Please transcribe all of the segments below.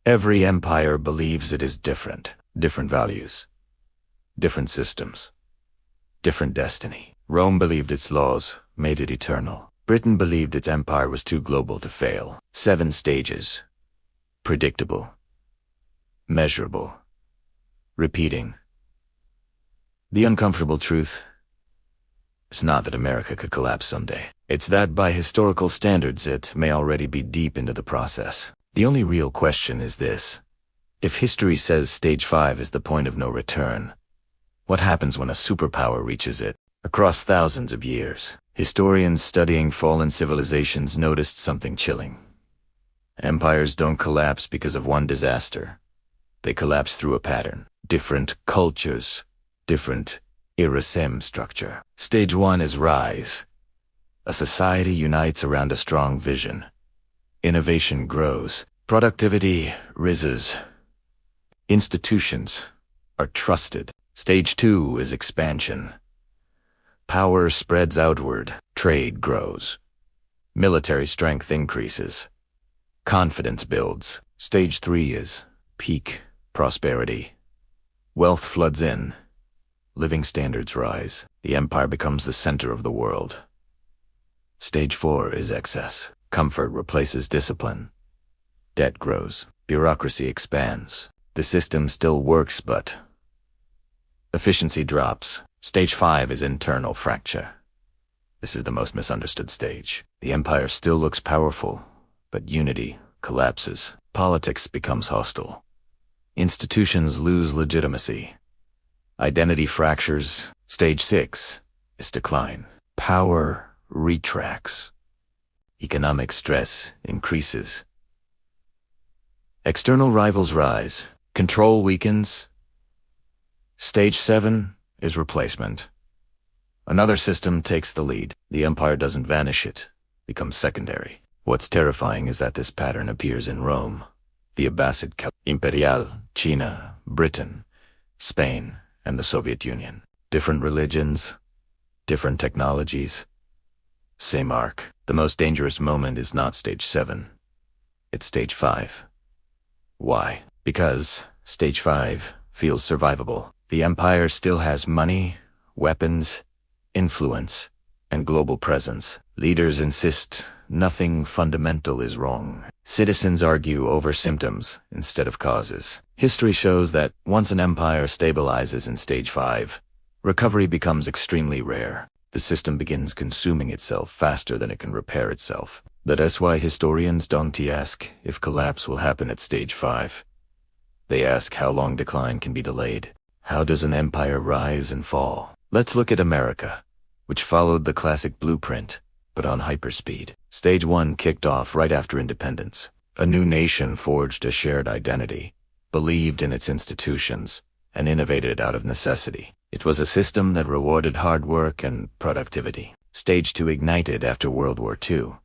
Every empire believes it is different. Different values, different systems, different destiny. Rome believed its laws made it eternal. Britain believed its empire was too global to fail. 7 stages. Predictable, measurable, repeating. The uncomfortable truth is not that America could collapse someday. It's that by historical standards it may already be deep into the process. The only real question is this. If history says stage 5 is the point of no return, what happens when a superpower reaches it? Across thousands of years, historians studying fallen civilizations noticed something chilling. Empires don't collapse because of one disaster. They collapse through a pattern. Different cultures, different irasem structure. Stage 1 is rise. A society unites around a strong vision. Innovation grows. Productivity rises. Institutions are trusted. Stage 2 is expansion. Power spreads outward. Trade grows. Military strength increases. Confidence builds. Stage 3 is peak prosperity. Wealth floods in. Living standards rise. The empire becomes the center of the world. Stage 4 is excess. Comfort replaces discipline. Debt grows. Bureaucracy expands. The system still works, but efficiency drops. Stage 5 is internal fracture. This is the most misunderstood stage. The empire still looks powerful, but unity collapses. Politics becomes hostile. Institutions lose legitimacy. Identity fractures. Stage 6 is decline. Power retracts. Economic stress increases. External rivals rise. Control weakens. Stage 7 is replacement. Another system takes the lead. The empire doesn't vanish, it becomes secondary. What's terrifying is that this pattern appears in Rome, the Abbasid Imperial, China, Britain, Spain, and the Soviet Union. Different religions, different technologies, same arc. The most dangerous moment is not stage 7. It's stage 5. Why? Because stage 5 feels survivable. The empire still has money, weapons, influence, and global presence. Leaders insist nothing fundamental is wrong. Citizens argue over symptoms instead of causes. History shows that once an empire stabilizes in stage 5, recovery becomes extremely rare. The system begins consuming itself faster than it can repair itself. That's why historians don't ask if collapse will happen at stage 5. They ask how long decline can be delayed. How does an empire rise and fall? Let's look at America, which followed the classic blueprint, but on hyperspeed. Stage 1 kicked off right after independence. A new nation forged a shared identity, believed in its institutions, and innovated out of necessity. It was a system that rewarded hard work and productivity. Stage 2 ignited after World War II.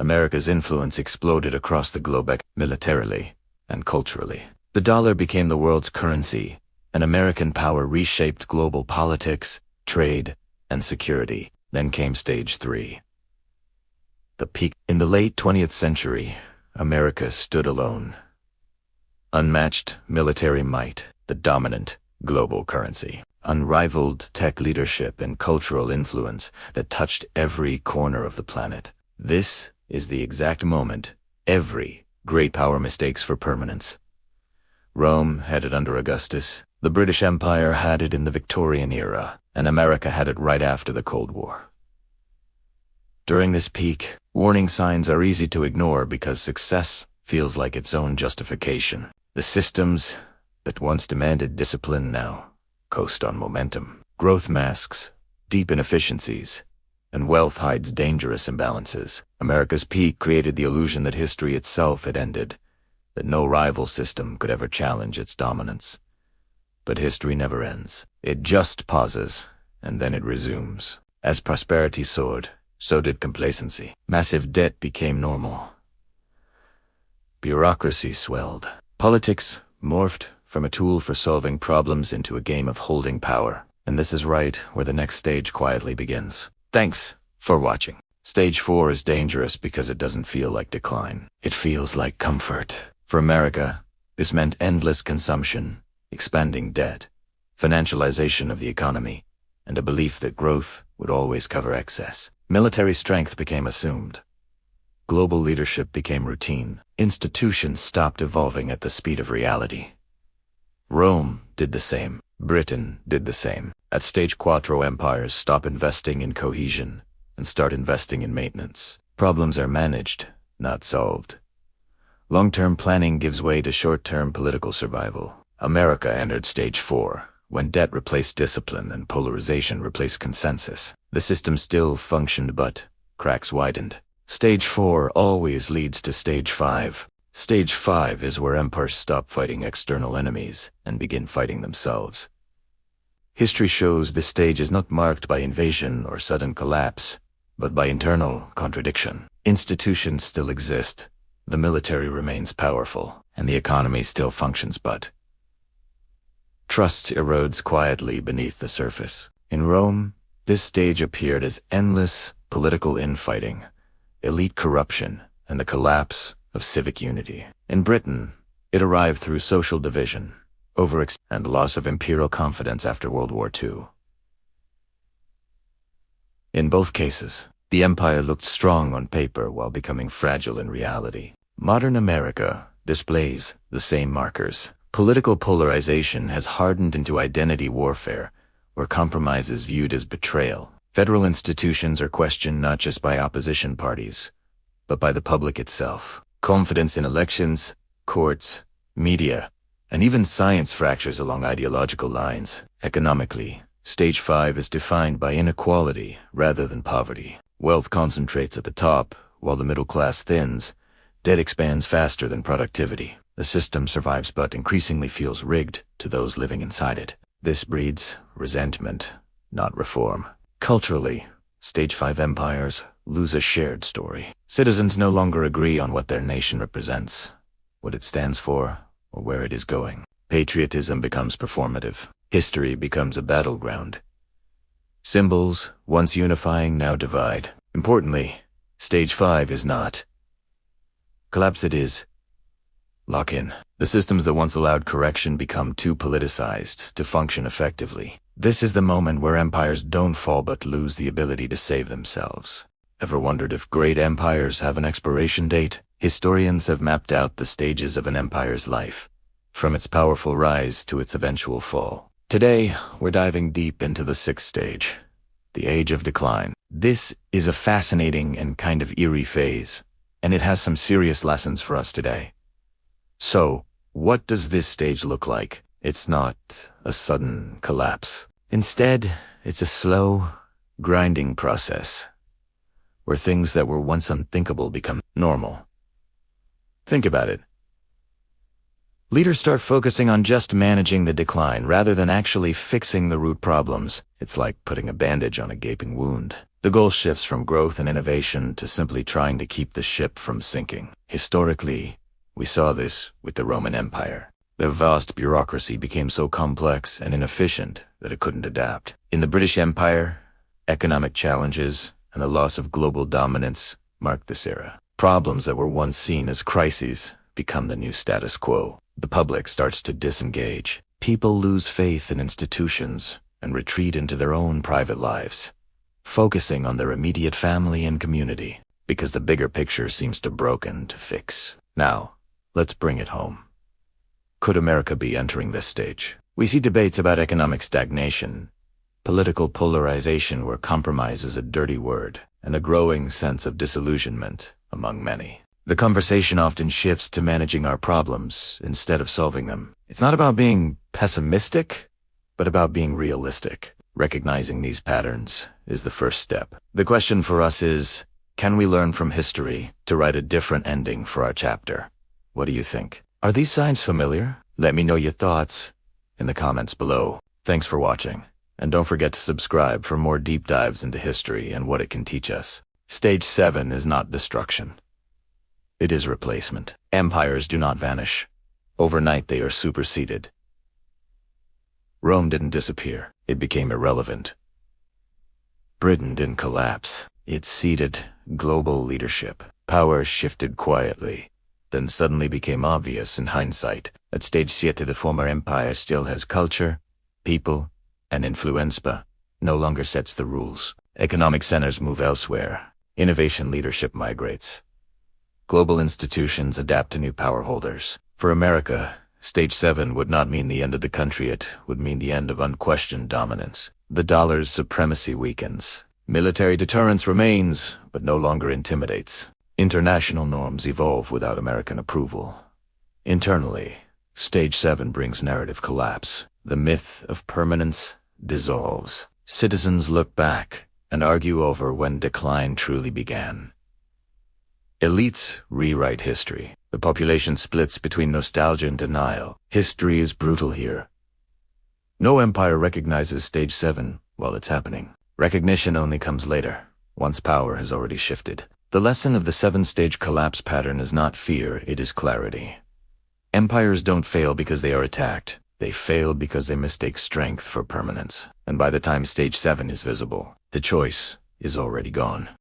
America's influence exploded across the globe militarily and culturally. The dollar became the world's currency, and American power reshaped global politics, trade, and security. Then came stage 3. The peak. In the late 20th century, America stood alone. Unmatched military might, the dominant global currency. Unrivaled tech leadership and cultural influence that touched every corner of the planet. This is the exact moment every great power mistakes for permanence. Rome had it under Augustus, the British Empire had it in the Victorian era, and America had it right after the Cold War. During this peak, warning signs are easy to ignore because success feels like its own justification. The systems that once demanded discipline now coast on momentum. Growth masks deep inefficiencies, and wealth hides dangerous imbalances. America's peak created the illusion that history itself had ended, that no rival system could ever challenge its dominance. But history never ends. It just pauses, and then it resumes. As prosperity soared, so did complacency. Massive debt became normal. Bureaucracy swelled. Politics morphed from a tool for solving problems into a game of holding power. And this is right where the next stage quietly begins. Thanks for watching. Stage 4 is dangerous because it doesn't feel like decline. It feels like comfort. For America, this meant endless consumption, expanding debt, financialization of the economy, and a belief that growth would always cover excess. Military strength became assumed. Global leadership became routine. Institutions stopped evolving at the speed of reality. Rome did the same. Britain did the same. At stage quattro, empires stop investing in cohesion and start investing in maintenance. Problems are managed, not solved. Long-term planning gives way to short-term political survival. America entered stage 4, when debt replaced discipline and polarization replaced consensus. The system still functioned, but cracks widened. Stage 4 always leads to stage 5. Stage 5 is where empires stop fighting external enemies and begin fighting themselves. History shows this stage is not marked by invasion or sudden collapse, but by internal contradiction. Institutions still exist, the military remains powerful, and the economy still functions, but trust erodes quietly beneath the surface. In Rome, this stage appeared as endless political infighting, elite corruption, and the collapse of civic unity. In Britain, it arrived through social division, and loss of imperial confidence after World War II. In both cases, the empire looked strong on paper while becoming fragile in reality. Modern America displays the same markers. Political polarization has hardened into identity warfare, where compromise is viewed as betrayal. Federal institutions are questioned not just by opposition parties, but by the public itself. Confidence in elections, courts, media, and even science fractures along ideological lines. Economically, stage 5 is defined by inequality rather than poverty. Wealth concentrates at the top, while the middle class thins. Debt expands faster than productivity. The system survives but increasingly feels rigged to those living inside it. This breeds resentment, not reform. Culturally, stage 5 empires lose a shared story. Citizens no longer agree on what their nation represents, what it stands for, or where it is going. Patriotism becomes performative. History becomes a battleground. Symbols, once unifying, now divide. Importantly, stage 5 is not collapse, it is lock-in. The systems that once allowed correction become too politicized to function effectively. This is the moment where empires don't fall but lose the ability to save themselves. Ever wondered if great empires have an expiration date? Historians have mapped out the stages of an empire's life, from its powerful rise to its eventual fall. Today, we're diving deep into the 6th stage, the age of decline. This is a fascinating and kind of eerie phase, and it has some serious lessons for us today. So, what does this stage look like? It's not a sudden collapse. Instead, it's a slow, grinding process, where things that were once unthinkable become normal. Think about it. Leaders start focusing on just managing the decline rather than actually fixing the root problems. It's like putting a bandage on a gaping wound. The goal shifts from growth and innovation to simply trying to keep the ship from sinking. Historically, we saw this with the Roman Empire. The vast bureaucracy became so complex and inefficient that it couldn't adapt. In the British Empire, economic challenges and the loss of global dominance marked this era. Problems that were once seen as crises become the new status quo. The public starts to disengage. People lose faith in institutions and retreat into their own private lives, focusing on their immediate family and community, because the bigger picture seems too broken to fix. Now, let's bring it home. Could America be entering this stage? We see debates about economic stagnation, political polarization where compromise is a dirty word, and a growing sense of disillusionment among many. The conversation often shifts to managing our problems instead of solving them. It's not about being pessimistic, but about being realistic. Recognizing these patterns is the first step. The question for us is, can we learn from history to write a different ending for our chapter? What do you think? Are these signs familiar? Let me know your thoughts in the comments below. Thanks for watching, and don't forget to subscribe for more deep dives into history and what it can teach us. Stage 7 is not destruction. It is replacement. Empires do not vanish. Overnight they are superseded. Rome didn't disappear. It became irrelevant. Britain didn't collapse. It ceded global leadership. Power shifted quietly, then suddenly became obvious in hindsight. At stage 7, the former empire still has culture, people, and influence, but no longer sets the rules. Economic centers move elsewhere. Innovation leadership migrates. Global institutions adapt to new power holders. For America, stage 7 would not mean the end of the country, it would mean the end of unquestioned dominance. The dollar's supremacy weakens. Military deterrence remains, but no longer intimidates. International norms evolve without American approval. Internally, stage 7 brings narrative collapse. The myth of permanence dissolves. Citizens look back and argue over when decline truly began. Elites rewrite history. The population splits between nostalgia and denial. History is brutal here. No empire recognizes stage 7 while it's happening. Recognition only comes later, once power has already shifted. The lesson of the 7-stage collapse pattern is not fear, it is clarity. Empires don't fail because they are attacked. They fail because they mistake strength for permanence. And by the time stage 7 is visible, the choice is already gone.